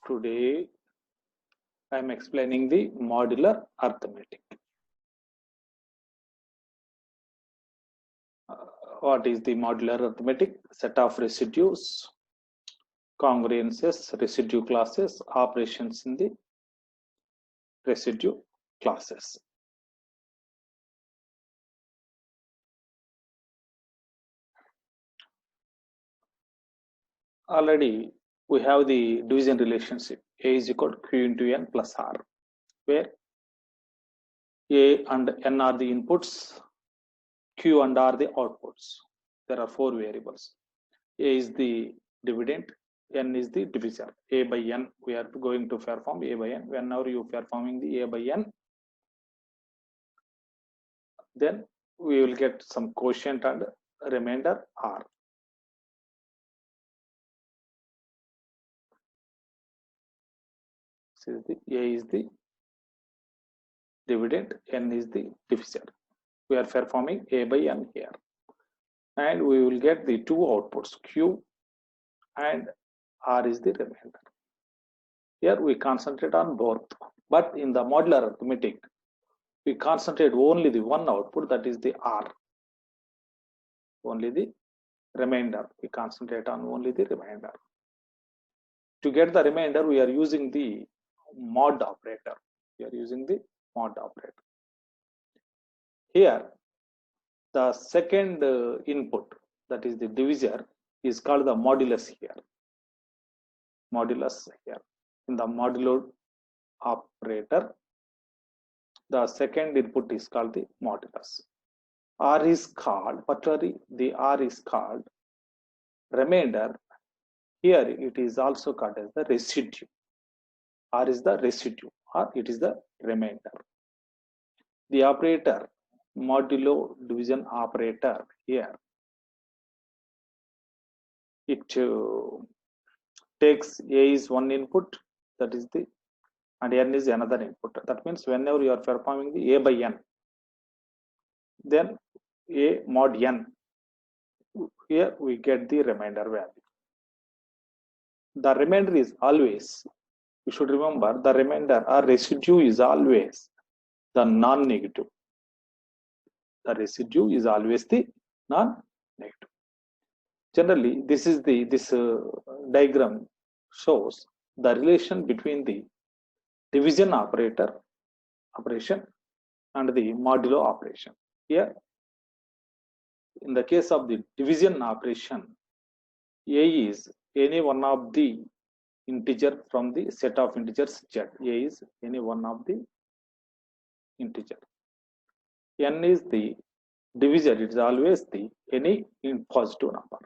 Today I am explaining the modular arithmetic. What is the modular arithmetic? Set of residues, congruences, residue classes, operations in the residue classes. Already we have the division relationship. A is equal to Q into N plus R, where A and N are the inputs, Q and R the outputs. There are four variables. A is the dividend, N is the divisor. A by N, we are going to perform A by N. Whenever you are performing the A by N, then we will get some quotient and remainder R. This is the A is the dividend, N is the divisor. We are performing A by N here. And we will get the two outputs, Q and R is the remainder. Here we concentrate on both. But in the modular arithmetic, we concentrate only the one output, that is the R. Only the remainder. We concentrate on only the remainder. To get the remainder, we are using the mod operator. We are using the mod operator. Here, the second input, that is the divisor, is called the modulus here. Modulus here. In the modulo operator, the second input is called the modulus. R is called, particularly the R is called remainder. Here it is also called as the residue. R is the residue, or it is the remainder. The operator, modulo division operator here, it takes A is one input, that is the, and N is another input. That means whenever you are performing the A by N, then A mod N, here we get the remainder value. The remainder is always, you should remember, the remainder or residue is always the non-negative. The residue is always the non-negative. Generally, this diagram shows the relation between the division operation and the modulo operation. Here, in the case of the division operation, A is any one of the integer from the set of integers Z. A is any one of the integer. N is the divisor, it is always the any positive number.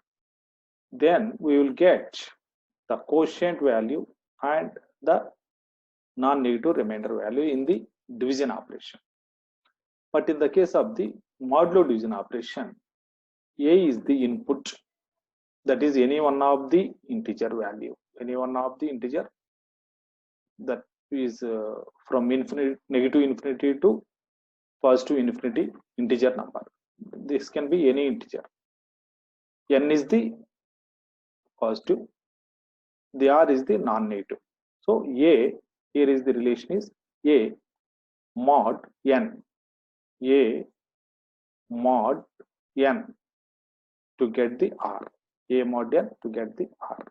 Then we will get the quotient value and the non-negative remainder value in the division operation. But in the case of the modulo division operation, A is the input, that is any one of the integer value, any one of the integer that is from negative infinity to positive infinity integer number. This can be any integer. N is the positive, the R is the non-negative. So A, here is the relation is A mod N, A mod N to get the R, A mod N to get the R.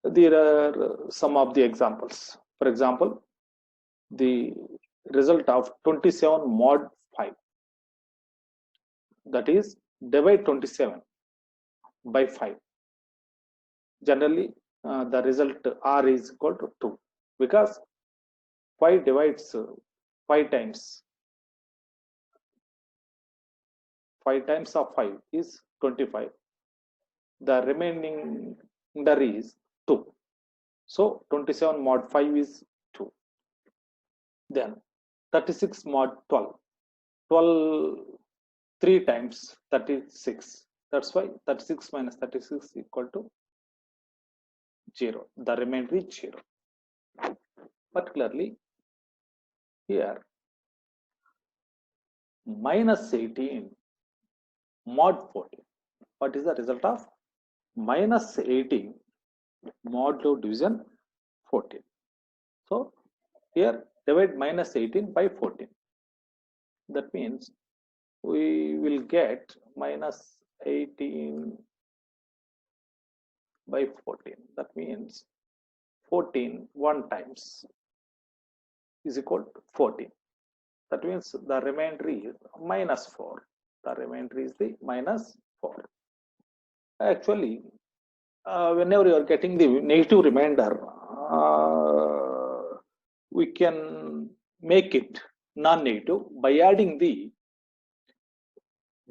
There are some of the examples. For example, the result of 27 mod 5, that is divide 27 by 5. Generally, the result R is equal to 2, because 5 divides 5 times. 5 times of 5 is 25. The remaining is 2. So 27 mod 5 is 2. Then 36 mod 12. 12 3 times 36. That's why 36 minus 36 is equal to 0. The remainder is 0. Particularly here, minus 18 mod 14. What is the result of minus 18 modulo division 14. So here divide minus 18 by 14. That means we will get minus 18 by 14. That means 14 one times is equal to 14. That means the remainder is minus 4. The remainder is the minus 4. Actually, whenever you are getting the negative remainder, we can make it non-negative by adding the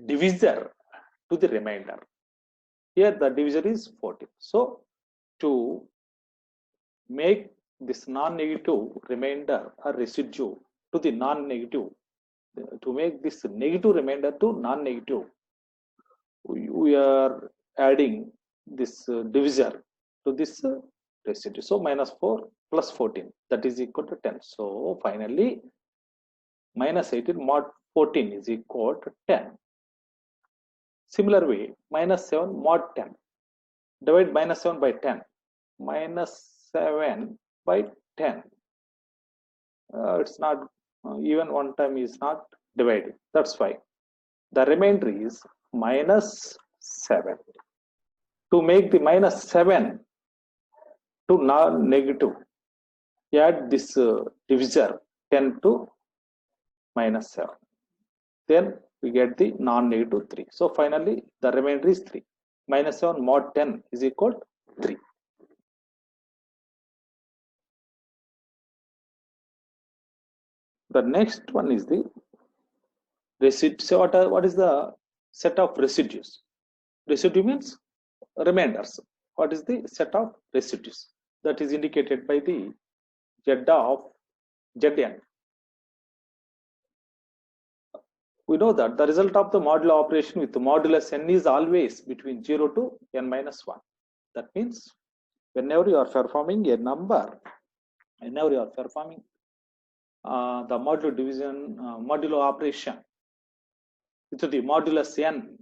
divisor to the remainder. Here the divisor is 14. So to make this non-negative remainder a residue to the non-negative, to make this negative remainder to non-negative, we are adding this divisor to this residue. So minus 4 plus 14, that is equal to 10. So finally minus 18 mod 14 is equal to 10. Similar way, minus 7 mod 10. Divide minus 7 by 10. Minus 7 by 10. It's not even one time is not divided. That's why the remainder is minus 7. To make the minus 7 to non-negative, add this divisor 10 to minus 7. Then we get the non-negative 3. So finally the remainder is 3. Minus 7 mod 10 is equal to 3. The next one is the residue. So what is the set of residues? Residue means remainders. What is the set of residues? That is indicated by the Z of Zn. We know that the result of the modulo operation with the modulus n is always between 0 to n minus 1. That means whenever you are performing a number, whenever you are performing the modulo division, modulo operation with the modulus n,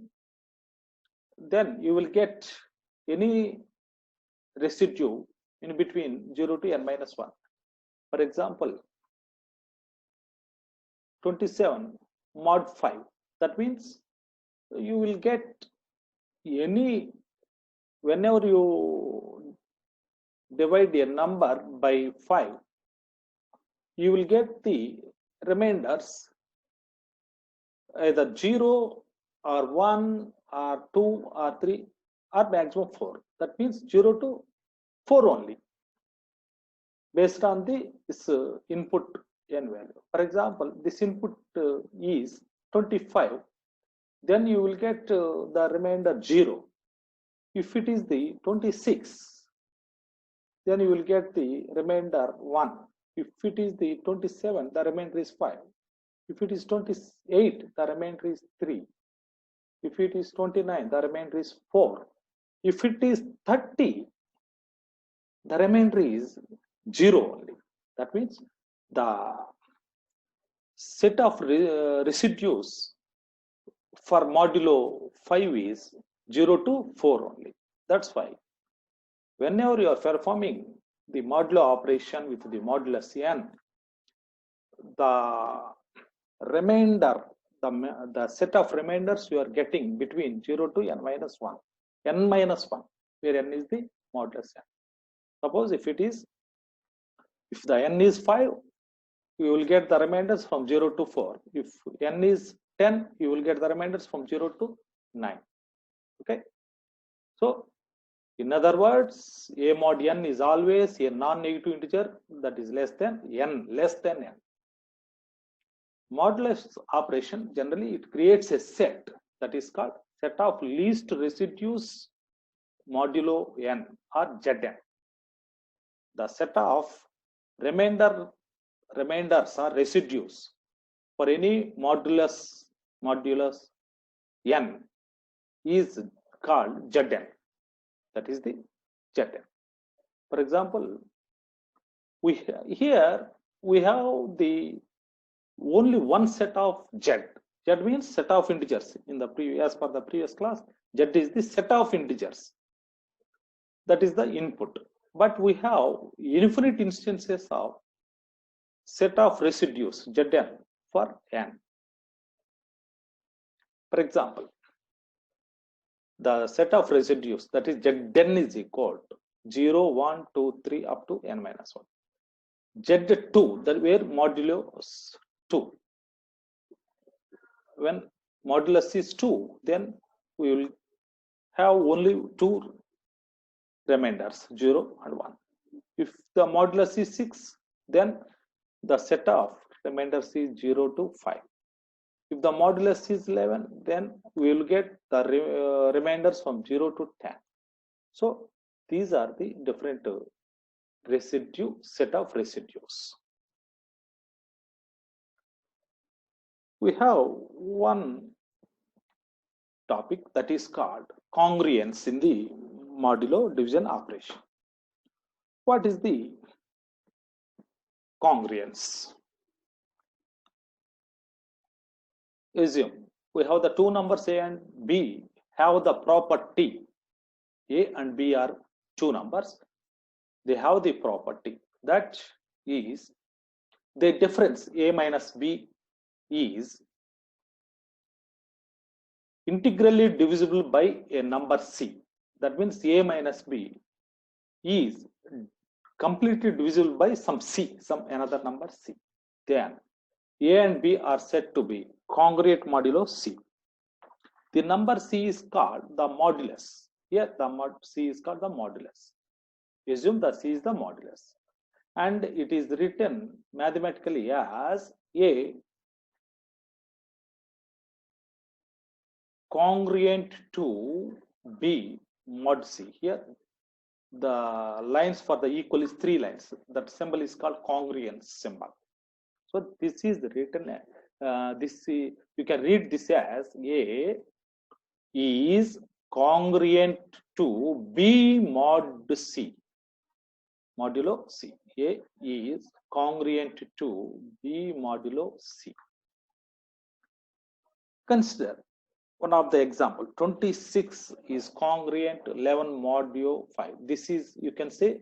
then you will get any residue in between 0 to n minus 1. For example, 27 mod 5. That means you will get any, whenever you divide a number by 5, you will get the remainders either 0 or 1 or 2 or 3 or maximum 4. That means 0 to 4 only, based on the this input n value. For example, this input is 25, then you will get the remainder 0. If it is the 26, then you will get the remainder 1. If it is the 27, the remainder is 5. If it is 28, the remainder is 3. If it is 29, the remainder is 4. If it is 30, the remainder is 0 only. That means the set of residues for modulo 5 is 0 to 4 only. That's why whenever you are performing the modulo operation with the modulus n, the remainder, the set of remainders you are getting between 0 to n minus 1, where n is the modulus n. Suppose if the n is 5, you will get the remainders from 0 to 4. If n is 10, you will get the remainders from 0 to 9. Okay. So in other words, a mod n is always a non-negative integer that is less than n. Modulus operation, generally it creates a set that is called set of least residues modulo n or Zn. The set of remainders or residues for any modulus n is called Zn. That is the Zn. For example, here we have the only one set of Z. Z means set of integers. In the as per the previous class, Z is the set of integers. That is the input. But we have infinite instances of set of residues Zn for n. For example, the set of residues, that is Zn is equal to 0, 1, 2, 3 up to n minus 1. Z2, that where modulus 2. When modulus is 2, then we will have only two remainders, 0 and 1. If the modulus is 6, then the set of remainders is 0 to 5. If the modulus is 11, then we will get the remainders from 0 to 10. So these are the different residue set of residues. We have one topic that is called congruence in the modulo division operation. What is the congruence? Assume we have the two numbers A and B have the property. A and B are two numbers. They have the property that is the difference A minus B is integrally divisible by a number C. That means A minus B is completely divisible by some C, some another number C. Then A and B are said to be congruent modulo C. The number C is called the modulus. Here the C is called the modulus. Assume the C is the modulus. And it is written mathematically as A congruent to B mod C. Here the lines for the equal is 3 lines. That symbol is called congruence symbol. So this is written, you can read this as A is congruent to B mod C, modulo C. A is congruent to B modulo C. Consider one of the example, 26 is congruent 11 modulo 5. This is, you can say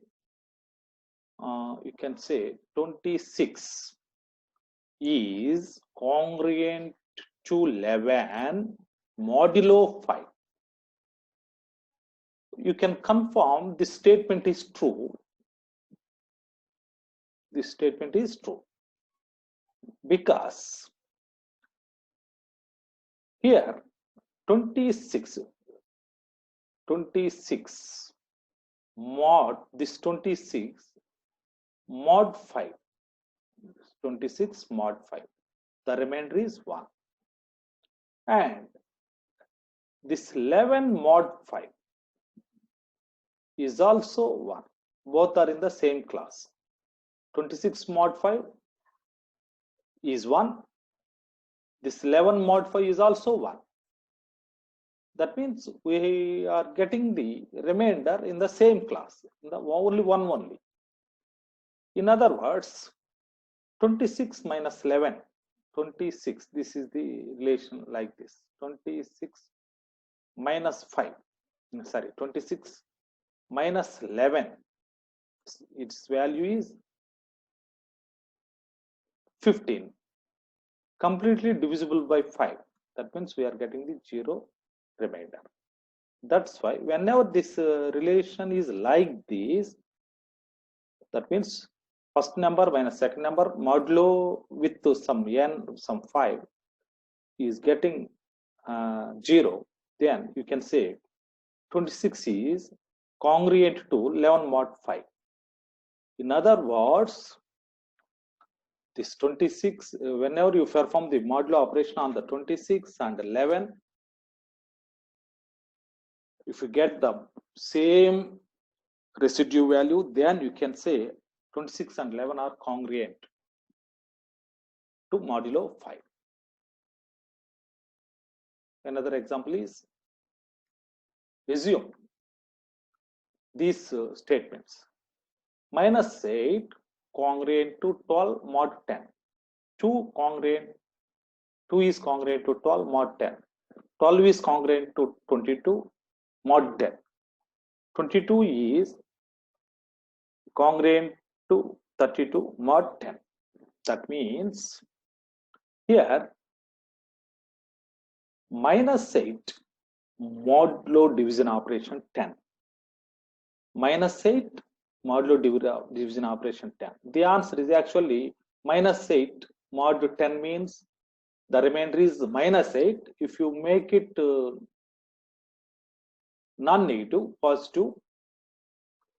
26 is congruent to 11 modulo 5. You can confirm this statement is true. This statement is true because here 26 mod, this 26 mod 5, 26 mod 5, the remainder is 1, and this 11 mod 5 is also 1. Both are in the same class. 26 mod 5 is 1. This 11 mod 5 is also 1. That means we are getting the remainder in the same class, in the only one only. In other words, 26 minus 11, 26, this is the relation like this, 26 minus 5, sorry, 26 minus 11, its value is 15, completely divisible by 5. That means we are getting the 0 remainder. That's why whenever this relation is like this, that means first number minus second number modulo with some n, some 5 is getting 0, then you can say 26 is congruent to 11 mod 5. In other words, this 26, whenever you perform the modulo operation on the 26 and 11, if you get the same residue value, then you can say 26 and 11 are congruent to modulo 5. Another example is, assume these statements. Minus 8 congruent to 12 mod 10. 2 is congruent to 12 mod 10. 12 is congruent to 22 mod 10. 22 is congruent to 32 mod 10. That means here minus 8 modulo division operation 10. Minus 8 modulo division operation 10. The answer is actually minus 8 mod 10 means the remainder is minus 8. If you make it non-negative, positive,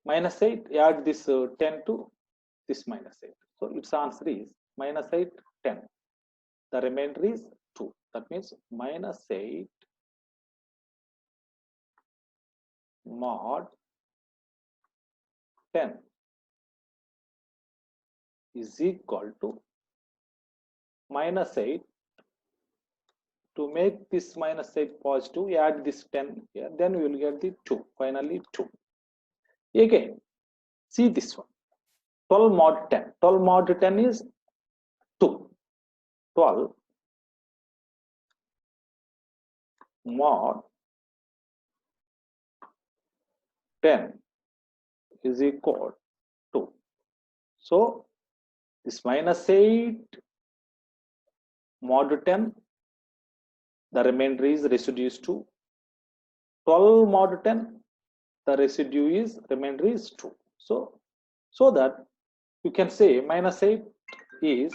minus 8, add this 10 to this minus 8. So its answer is minus 8, 10. The remainder is 2. That means minus 8 mod 10 is equal to minus 8. To make this minus 8 positive, add this 10 here, then we will get the 2. Finally, 2. Again, see this one. 12 mod 10. 12 mod 10 is 2. 12 mod 10 is equal to. So, this minus 8 mod 10, the remainder is residue is 2. 12 mod 10, the residue is remainder is 2. So that you can say minus 8 is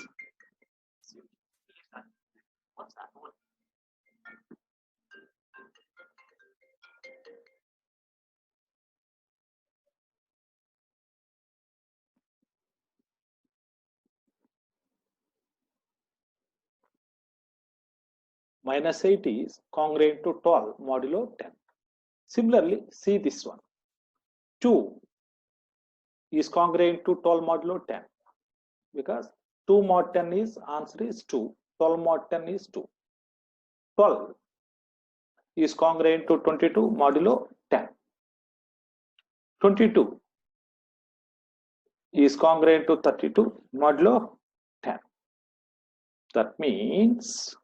minus 8 is congruent to 12 modulo 10. Similarly, see this one. 2 is congruent to 12 modulo 10 because 2 mod 10 is answer is 2. 12 mod 10 is 2. 12 is congruent to 22 modulo 10. 22 is congruent to 32 modulo 10. That means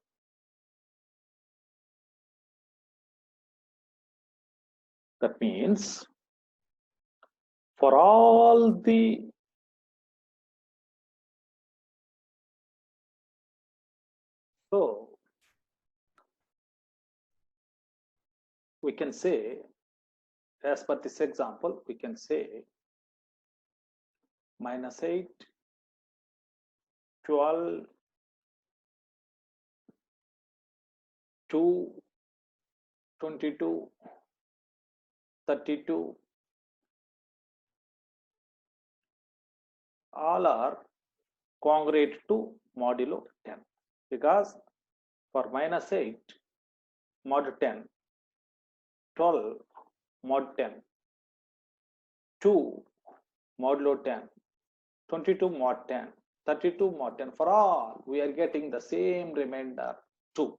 for all the we can say, as per this example, we can say minus 8, 12, 2, 22, 32, all are congruent to modulo 10 because for minus 8 mod 10, 12 mod 10, 2 modulo 10, 22 mod 10, 32 mod 10, for all we are getting the same remainder 2.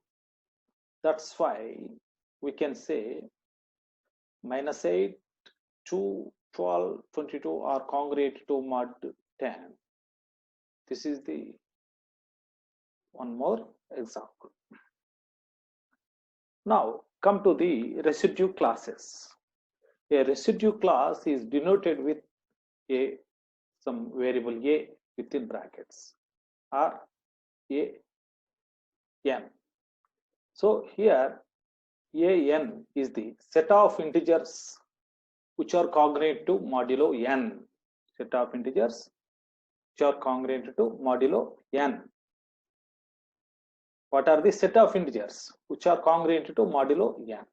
That's why we can say minus 8, 2, 12, 22 are congruent to mod 10. This is the one more example. Now come to the residue classes. A residue class is denoted with some variable a within brackets or a n. So here a n is the set of integers which are congruent to modulo n. Set of integers which are congruent to modulo n. What are the set of integers which are congruent to modulo n?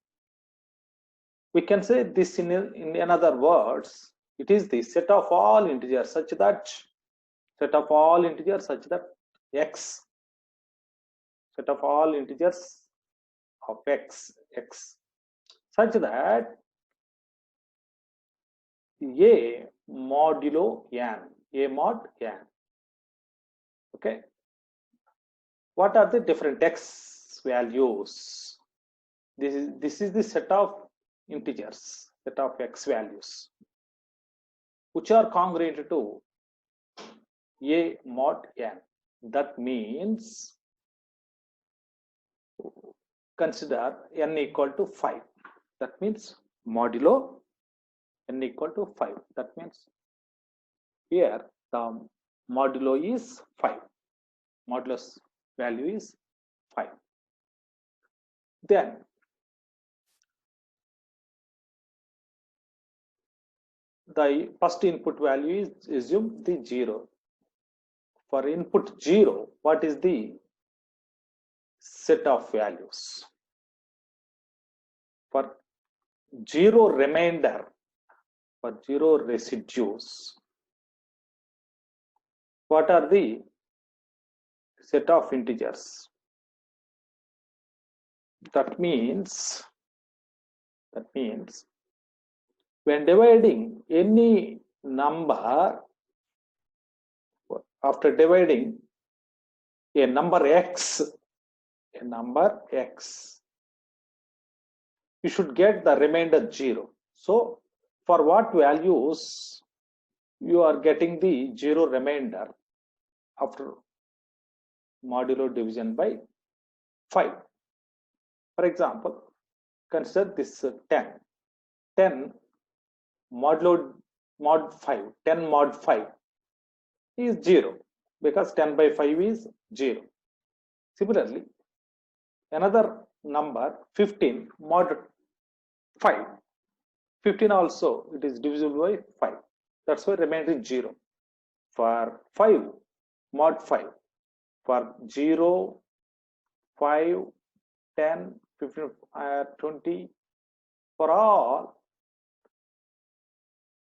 We can say this in another words, it is the set of all integers such that x, set of all integers of x such that a modulo n, a mod n. Okay, what are the different x values? This is the set of integers, set of x values which are congruent to a mod n. That means consider n equal to 5. That means modulo n equal to 5. That means here the modulo is 5. Modulus value is 5. Then the first input value is assume the 0. For input 0, what is the set of values? For 0 remainder, for 0 residues, what are the set of integers? That means when dividing any number, after dividing a number x, you should get the remainder 0. So for what values you are getting the 0 remainder after modulo division by 5? For example, consider this 10. 10 modulo mod 5. 10 mod 5 is 0 because 10 by 5 is 0. Similarly, another number 15 mod 5. 15 also it is divisible by 5. That's why remainder is 0. For 5 mod 5, for 0, 5, 10, 15, 20, for all,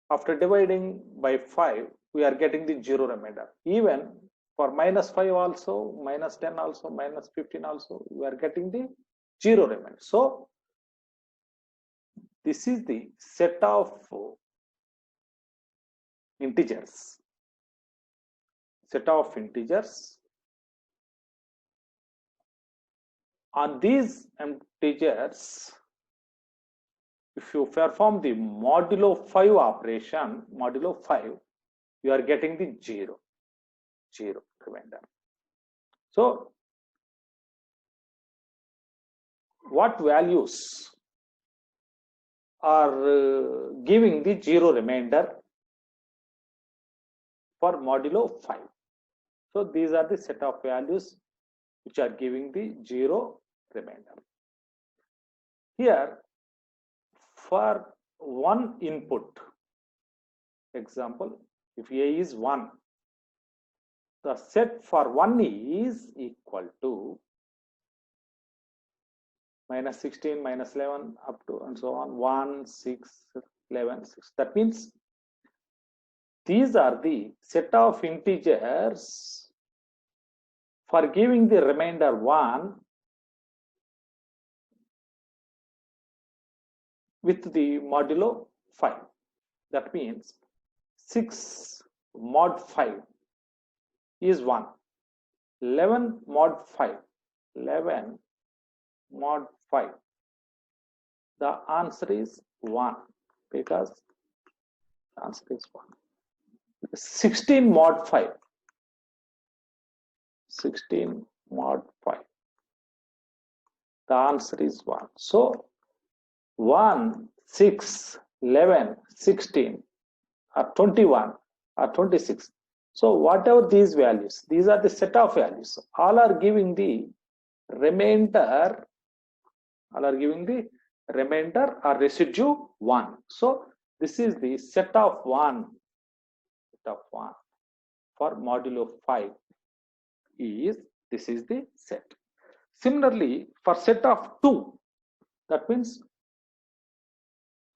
after dividing by 5, we are getting the 0 remainder. Even for minus 5 also, minus 10 also, minus 15 also, we are getting the 0 remainder. So this is the set of integers. Set of integers. On these integers, if you perform the modulo 5 operation, modulo 5, you are getting the 0 remainder. So what values are giving the 0 remainder for modulo 5? So these are the set of values which are giving the 0 remainder. Here, for one input, example, if A is 1, the set for 1 is equal to minus 16, minus 11, up to and so on, 1, 6, 11, 6. That means these are the set of integers for giving the remainder 1 with the modulo 5. That means 6 mod 5 is 1. 11 mod 5. 11 mod 5. The answer is 1 because the answer is 1. 16 mod 5. 16 mod 5. The answer is 1. So 1, 6, 11, 16, or 21, or 26. So whatever these values, these are the set of values. All are giving the remainder. All are giving the remainder or residue 1. So this is the set of 1. Set of 1 for modulo 5 is this is the set. Similarly, for set of 2, that means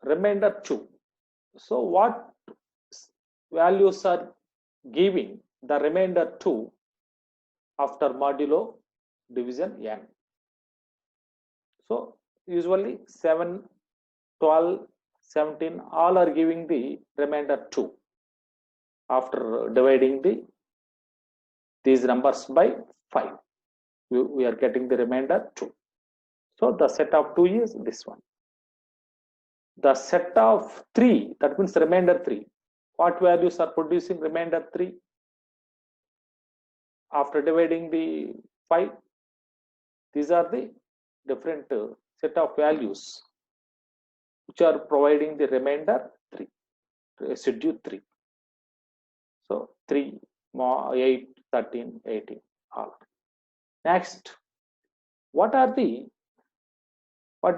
remainder 2. So what values are giving the remainder 2 after modulo division n? So usually 7, 12, 17 all are giving the remainder 2 after dividing these numbers by 5. We are getting the remainder 2. So the set of 2 is this one. The set of 3, that means remainder 3. What values are producing remainder 3 after dividing the 5? These are the different set of values which are providing the remainder 3, residue 3. So 3, 8, 13, 18, all. Next, what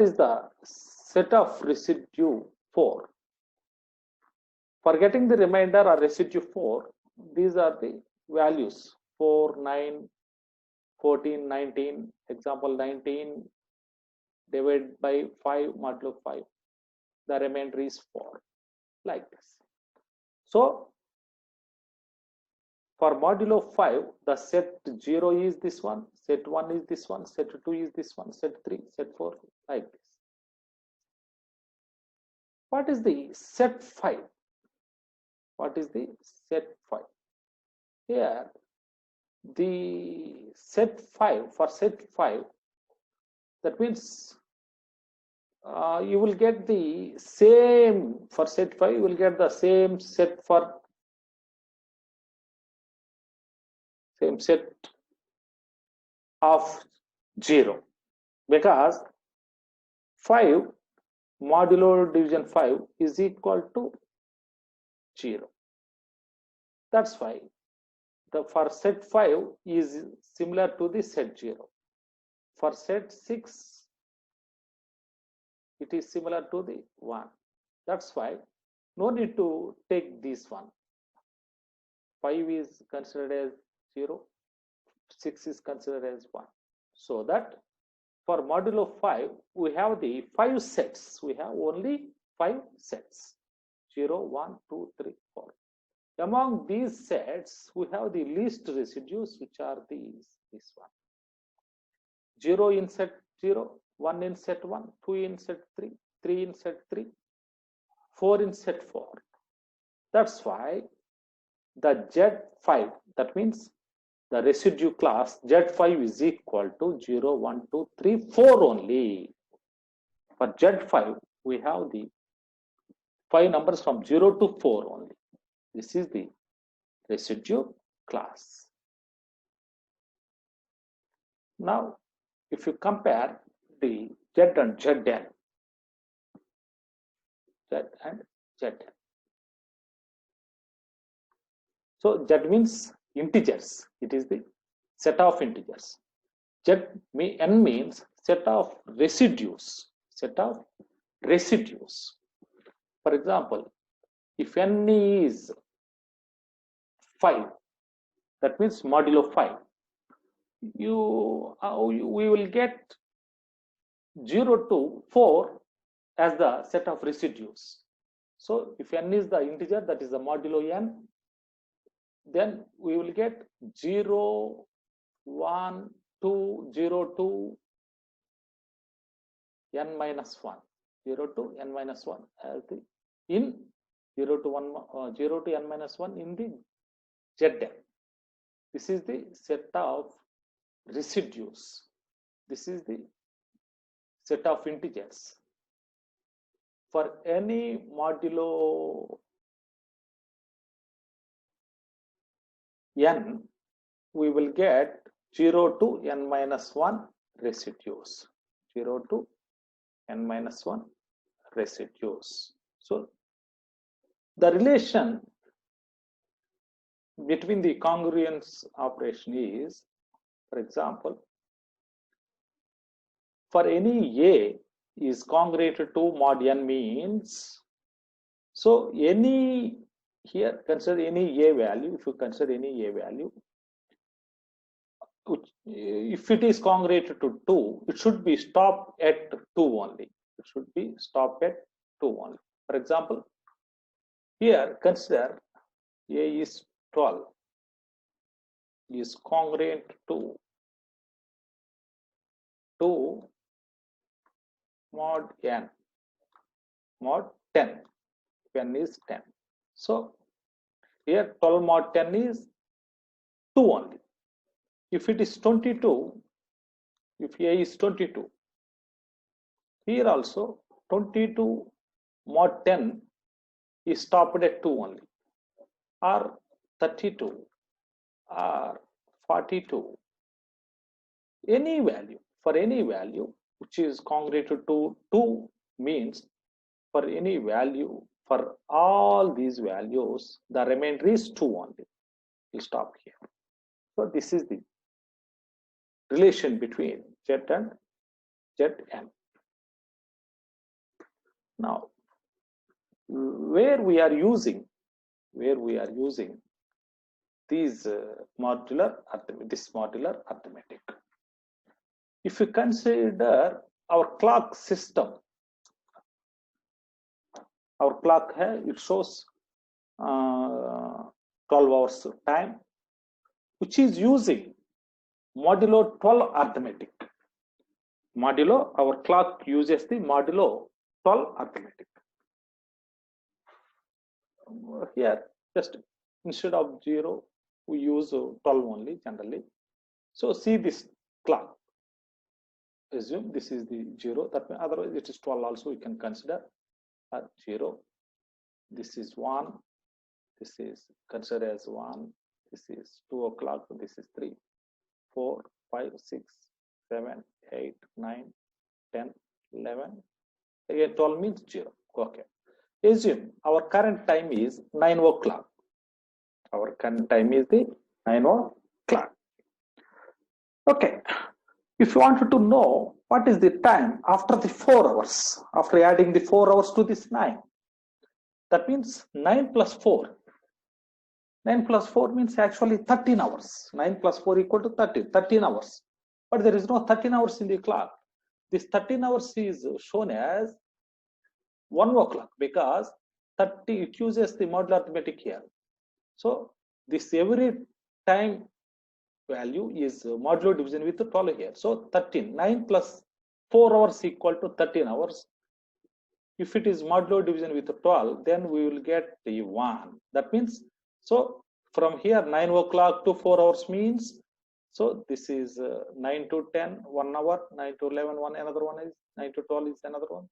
is the set of residue 4? For getting the remainder or residue 4, these are the values 4, 9, 14, 19. Example 19 divided by 5 modulo 5. The remainder is 4, like this. So for modulo 5, the set 0 is this one, set 1 is this one, set 2 is this one, set 3, set 4, like this. What is the set 5? What is the set 5? Here, the set 5, for set 5, that means you will get the same, for set 5, you will get the same set for same set of 0, because 5 modulo division 5 is equal to 0. That's why the for set 5 is similar to the set 0. For set 6, it is similar to the 1. That's why no need to take this one. 5 is considered as 0, 6 is considered as 1. So that for modulo 5, we have the 5 sets. We have only 5 sets. 0, 1, 2, 3, 4. Among these sets, we have the least residues, which are these, this one. 0 in set 0, 1 in set 1, 2 in set 3, 3 in set 3, 4 in set 4. That's why the Z5, that means the residue class Z5 is equal to 0, 1, 2, 3, 4 only. For Z5, we have the 5 numbers from 0 to 4 only. This is the residue class. Now, if you compare the Z and Zn, Z and Zn. So Z means integers. It is the set of integers. N means set of residues. Set of residues. For example, if N is 5, that means modulo 5. We will get 0 to 4 as the set of residues. So if N is the integer, that is the modulo N, then we will get 0, 1, 2, 0 to N minus 1. 0 to N minus 1 as the in 0 to 1, 0 to N minus 1 in the Zn. This is the set of residues. This is the set of integers. For any modulo N, we will get 0 to N minus 1 residues. 0 to N minus 1 residues. So the relation between the congruence operation is, for example, for any A is congruent to mod N means, so any, here consider any A value, if you consider any A value, if it is congruent to 2, it should be stopped at 2 only. It should be stopped at 2 only. For example, here consider A is 12 is congruent to 2 mod N, mod 10, N is 10. So here 12 mod 10 is 2 only. If it is 22, if A is 22, here also 22 mod 10 is stopped at 2 only, or 32 or 42, any value, for any value which is congruent to 2 means for any value, for all these values, the remainder is 2 only. We'll stop here. So this is the relation between Z and Zn. Now, where we are using these this modular arithmetic. If you consider our clock system, our clock here, it shows 12 hours time, which is using modulo 12 arithmetic. Our clock uses the modulo 12 arithmetic. Here, just instead of 0, we use 12 only generally. So see this clock. Assume this is the 0. That means otherwise it is 12 also. We can consider 0. This is 1. This is considered as 1. This is 2 o'clock. This is 3, 4, 5, 6, 7, 8, 9, 10, 11. Again, 12 means 0. Okay. Assume our current time is 9 o'clock. Our current time is the 9 o'clock. Okay. If you wanted to know what is the time after the 4 hours, after adding the 4 hours to this 9, that means 9 plus 4. 9 plus 4 means actually 13 hours. 9 plus 4 equal to 13 hours. But there is no 13 hours in the clock. This 13 hours is shown as 1 o'clock because 30, it uses the modular arithmetic here. So this every time value is modulo division with 12 here. So 13, 9 plus 4 hours equal to 13 hours. If it is modulo division with 12, then we will get the 1. That means, so from here 9 o'clock to 4 hours means, so this is 9 to 10, 1 hour, 9 to 11, another one is, 9 to 12 is another one.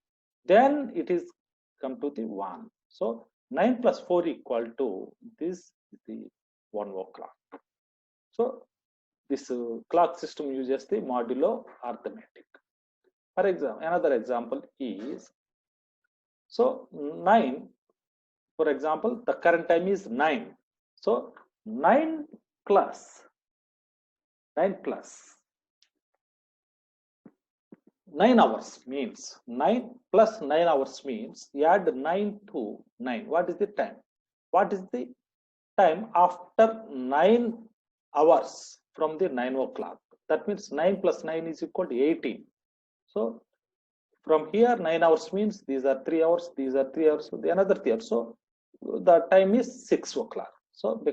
Then it is come to the 1. So 9 plus 4 equal to this is the 1 o'clock. So this clock system uses the modulo arithmetic. For example, another example is, so 9, for example, the current time is 9. So 9 plus 9 hours means 9 plus 9 hours means you add 9 to 9. What is the time? What is the time after 9 hours from the 9 o'clock? That means 9 plus 9 is equal to 18. So from here 9 hours means these are 3 hours, these are 3 hours, so the another 3 hours. So the time is 6 o'clock. So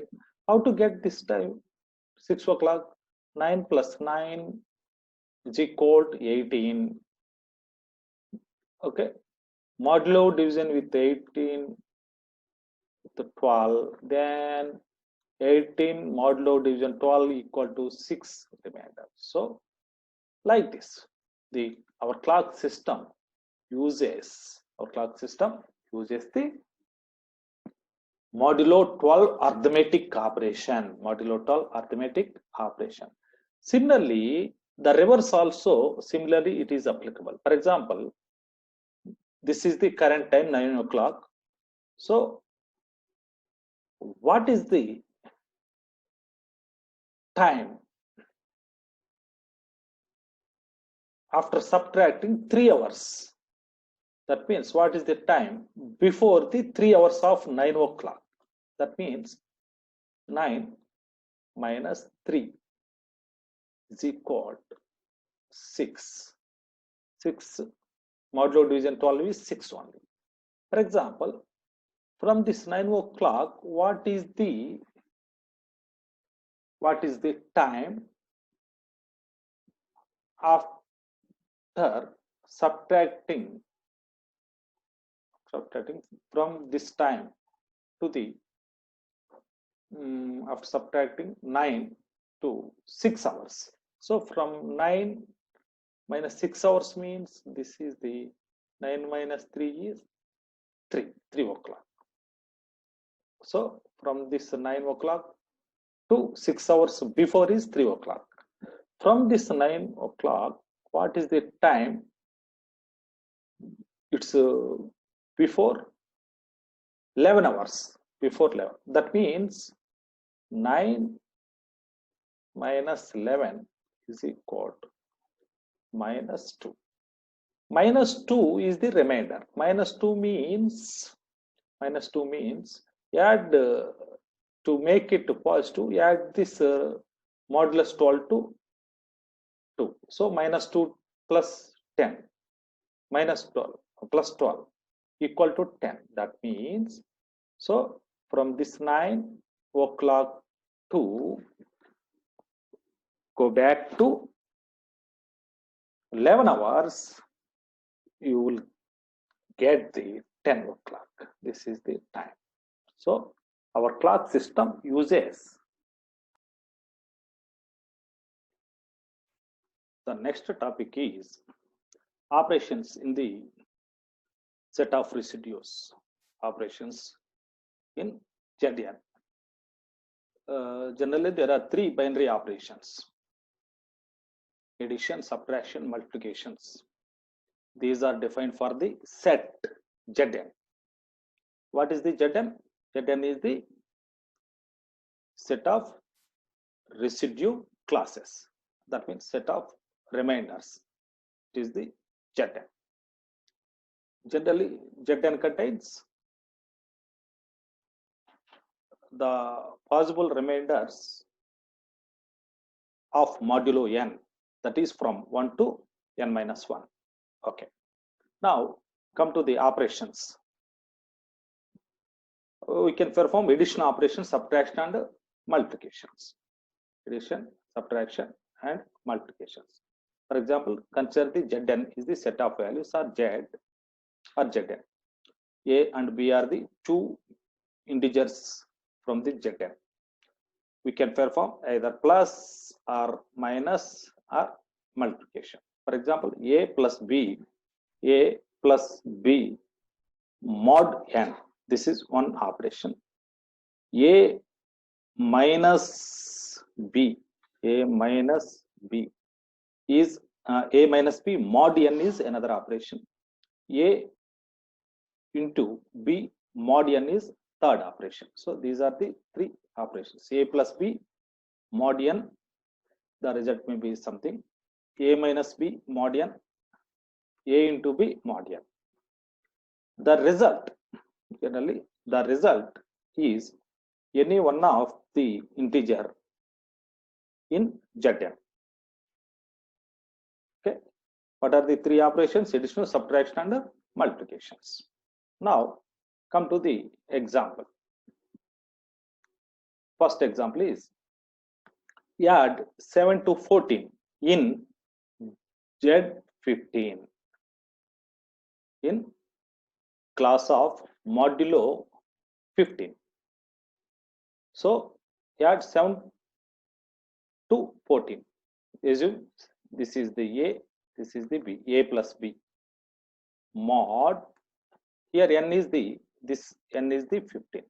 how to get this time? 6 o'clock, 9 plus 9 is equal to 18. Okay. Modulo division with 18 to 12. Then 18 modulo division 12 equal to 6 remainder. So like this, our clock system uses the modulo 12 arithmetic operation. Similarly, the reverse also, similarly it is applicable. For example, this is the current time 9 o'clock. So what is the time after subtracting 3 hours? That means what is the time before the 3 hours of 9 o'clock? That means 9 minus 3 is equal to 6. 6 modulo division 12 is 6 only. For example, from this 9 o'clock, what is the time after subtracting from this time to the after subtracting 9 to 6 hours. So from 9 minus 6 hours means this is the 9 minus 3 is 3 o'clock. So from this 9 o'clock to 6 hours before is 3 o'clock. From this 9 o'clock, what is the time? It's before 11 hours. Before 11. That means 9 minus 11 is equal to minus 2. Minus 2 is the remainder. Minus 2 means add to make it positive, add this modulus 12 to 2. So minus 2 plus 10 minus 12 plus 12 equal to 10. That means, so from this 9 o'clock to go back to 11 hours, you will get the 10 o'clock. This is the time. So our clock system uses. The next topic is operations in the set of residues. Operations in ZN. Generally, there are 3 binary operations: addition, subtraction, multiplications. These are defined for the set Zn. What is the Zn? Zn is the set of residue classes. That means set of remainders. It is the Zn. Generally, Zn contains the possible remainders of modulo n, that is from 1 to n minus 1. Okay. Now come to the operations. We can perform addition operations, subtraction and multiplications. Addition, subtraction and multiplications. For example, consider the Zn is the set of values or Z or Zn. A and B are the 2 integers from the Zn. We can perform either plus or minus or multiplication. For example, A plus B mod n. This is one operation. A minus B is A minus B mod n is another operation. A into B mod n is third operation. So these are the 3 operations. A plus B mod n, the result may be something. A minus B mod n, A into B mod n. The result, generally, the result is any one of the integer in Zn. Okay. What are the 3 operations? Addition, subtraction and multiplications. Now come to the example. First example is add 7 to 14 in Z15 in class of modulo 15. So add 7 to 14. Assume this is the A, this is the B, A plus B. Mod, here n is the 15.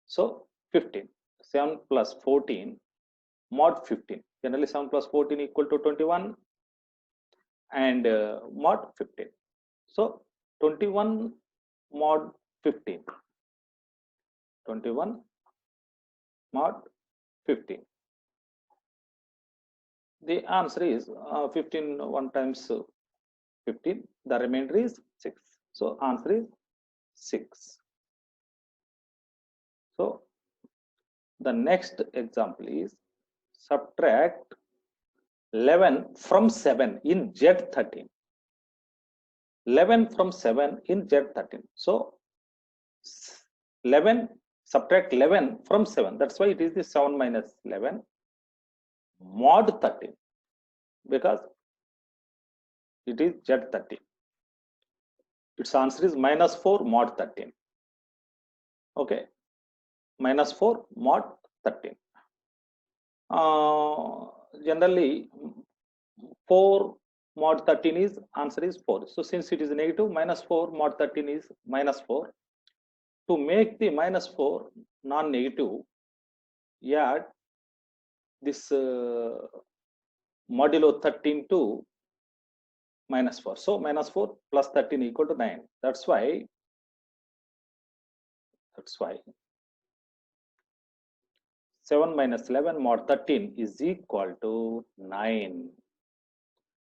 So 15, 7 plus 14 mod 15. Generally 7 plus 14 equal to 21 and mod 15. So 21 mod 15. 21 mod 15. The answer is 15 1 times 15. The remainder is 6. So answer is 6. So the next example is subtract 11 from 7 in Z13. 11 from 7 in Z13. So 11, subtract 11 from 7. That's why it is the 7 minus 11 mod 13, because it is Z13. Its answer is minus 4 mod 13. Okay, minus 4 mod 13. Generally 4 mod 13 is answer is 4. So since it is negative, minus 4 mod 13 is minus 4. To make the minus 4 non-negative, add this modulo 13 to minus 4. So minus 4 plus 13 equal to 9. That's why 7 minus 11 mod 13 is equal to 9.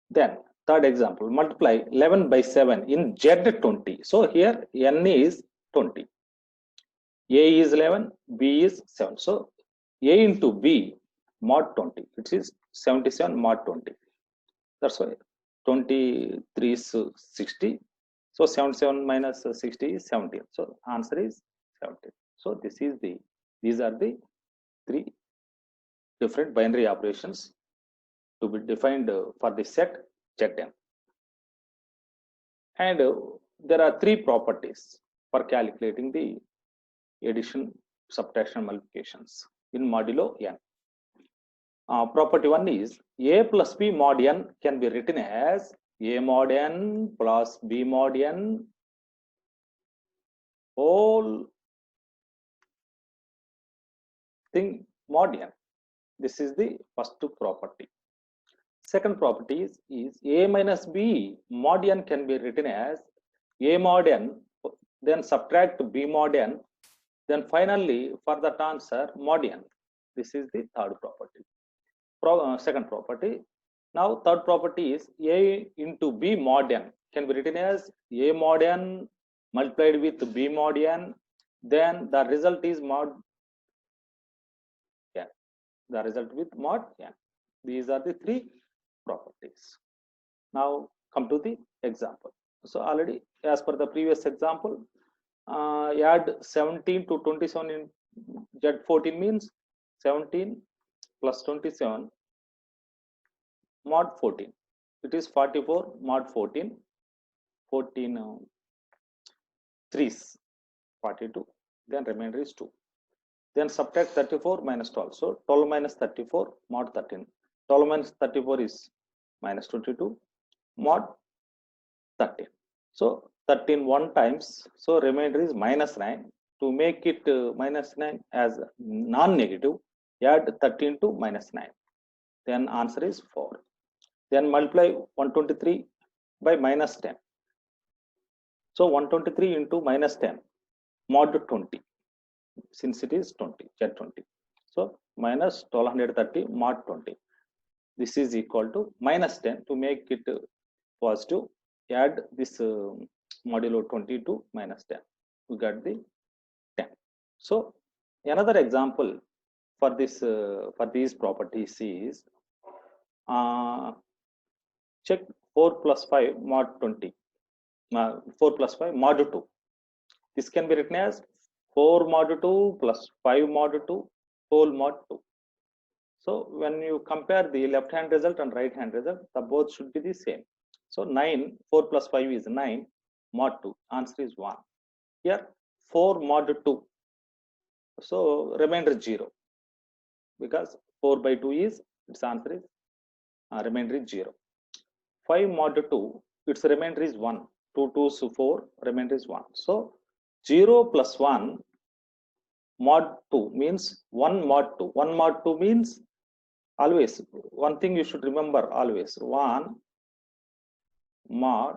Then third example, multiply 11 by 7 in Z20. So here n is 20. A is 11, B is 7. So A into B mod 20, which is 77 mod 20. That's why 23 is 60. So 77 minus 60 is 17. So answer is 17. So these are the three different binary operations to be defined for the set Zn. And there are three properties for calculating the addition, subtraction, multiplications in modulo n. Property one is a plus b mod n can be written as a mod n plus b mod n whole thing mod n. This is the first property. Second property is a minus b mod n can be written as a mod n, then subtract b mod n, then finally for that answer mod n. This is the third property. Second property. Now third property is a into b mod n can be written as a mod n multiplied with b mod n, then the result is mod n. The result with mod n. These are the three properties. Now come to the example. So already as per the previous example, add 17 to 27 in Z14 means 17 plus 27 mod 14. It is 44 mod 14. 14 3s 42. Then remainder is 2. Then subtract 34 minus 12. So 12 minus 34 mod 13. 12 minus 34 is minus 22 mod 13. So 13 one times. So remainder is minus 9. To make it minus 9 as non-negative, add 13 to minus 9. Then answer is 4. Then multiply 123 by minus 10. So 123 into minus 10 mod 20, since it is 20 Z20. So minus 1230 mod 20. This is equal to minus 10. To make it positive, add this modulo 20 to minus 10. We got the 10. So another example for this for these properties is check 4 plus 5 mod 20. 4 plus 5 mod 2. This can be written as 4 mod 2 plus 5 mod 2 whole mod 2. So when you compare the left hand result and right hand result, the both should be the same. So 9, 4 plus 5 is 9 mod 2. Answer is 1. Here 4 mod 2. So remainder 0. Because 4 by 2 is, its answer is remainder is 0. 5 mod 2, its remainder is 1. 2 2s 4, remainder is 1. So 0 plus 1 mod 2 means 1 mod 2. 1 mod 2 means always, one thing you should remember always, 1 mod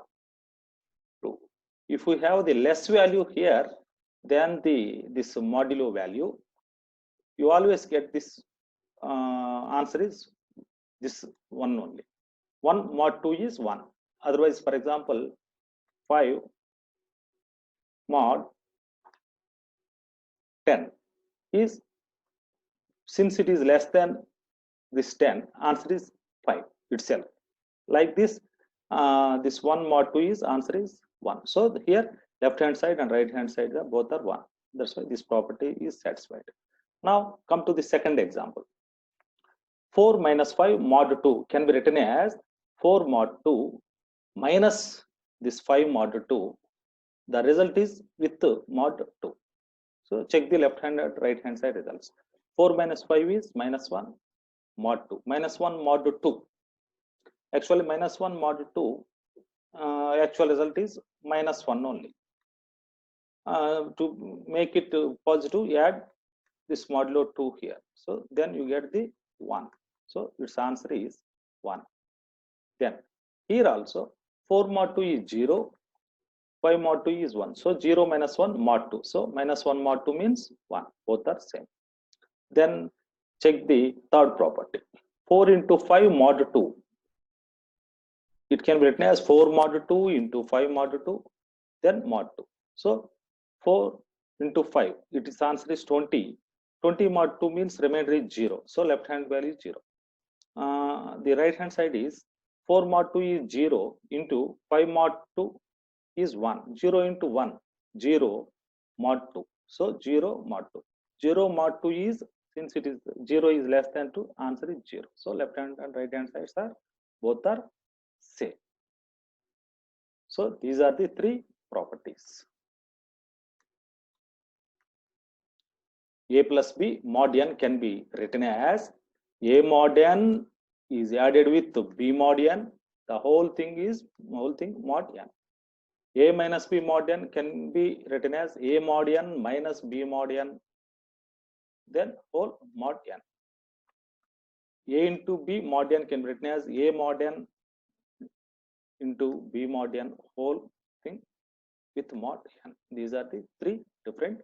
2. If we have the less value here than this modulo value, you always get this answer is this one only. 1 mod 2 is 1. Otherwise, for example, 5 mod 10 is, since it is less than this 10, answer is 5 itself. Like this, this 1 mod 2 is, answer is 1. So here left hand side and right hand side both are 1. That's why this property is satisfied. Now come to the second example. 4 minus 5 mod 2 can be written as 4 mod 2 minus this 5 mod 2. The result is with mod 2. So check the left hand and right hand side results. 4 minus 5 is minus 1 mod 2. Minus 1 mod 2. Actually minus 1 mod 2, actual result is minus 1 only. To make it positive, add this modulo 2 here. So then you get the 1. So its answer is 1. Then here also 4 mod 2 is 0, 5 mod 2 is 1. So 0 minus 1 mod 2. So minus 1 mod 2 means 1. Both are same. Then check the third property. 4 into 5 mod 2. It can be written as 4 mod 2 into 5 mod 2, then mod 2. So 4 into 5, its answer is 20. 20 mod 2 means remainder is 0. So left hand value is 0. The right hand side is 4 mod 2 is 0 into 5 mod 2 is 1. 0 into 1, 0 mod 2. So 0 mod 2. 0 mod 2 is, since it is 0 is less than 2, answer is 0. So left hand and right hand sides are both are same. So these are the three properties. A plus B mod n can be written as A mod n is added with B mod n. The whole thing mod n. A minus B mod n can be written as A mod n minus B mod n. Then whole mod n. A into B mod n can be written as A mod n into B mod n whole thing with mod n. These are the three different